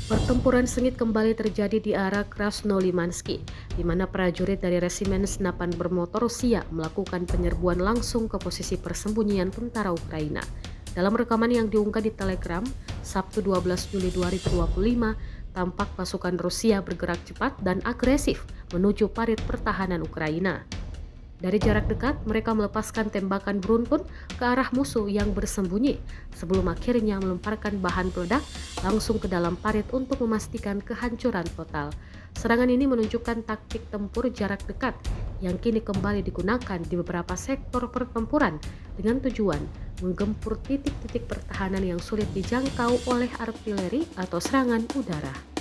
Pertempuran sengit kembali terjadi di arah Krasnolimansky, di mana prajurit dari Resimen Senapan Bermotor Rusia melakukan penyerbuan langsung ke posisi persembunyian tentara Ukraina. Dalam rekaman yang diunggah di Telegram, Sabtu 12 Juli 2025, tampak pasukan Rusia bergerak cepat dan agresif menuju parit pertahanan Ukraina. Dari jarak dekat, mereka melepaskan tembakan beruntun ke arah musuh yang bersembunyi sebelum akhirnya melemparkan bahan peledak langsung ke dalam parit untuk memastikan kehancuran total. Serangan ini menunjukkan taktik tempur jarak dekat yang kini kembali digunakan di beberapa sektor pertempuran dengan tujuan menggempur titik-titik pertahanan yang sulit dijangkau oleh artileri atau serangan udara.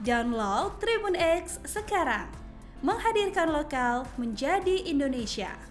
Download Tribun X sekarang. Menghadirkan lokal menjadi Indonesia.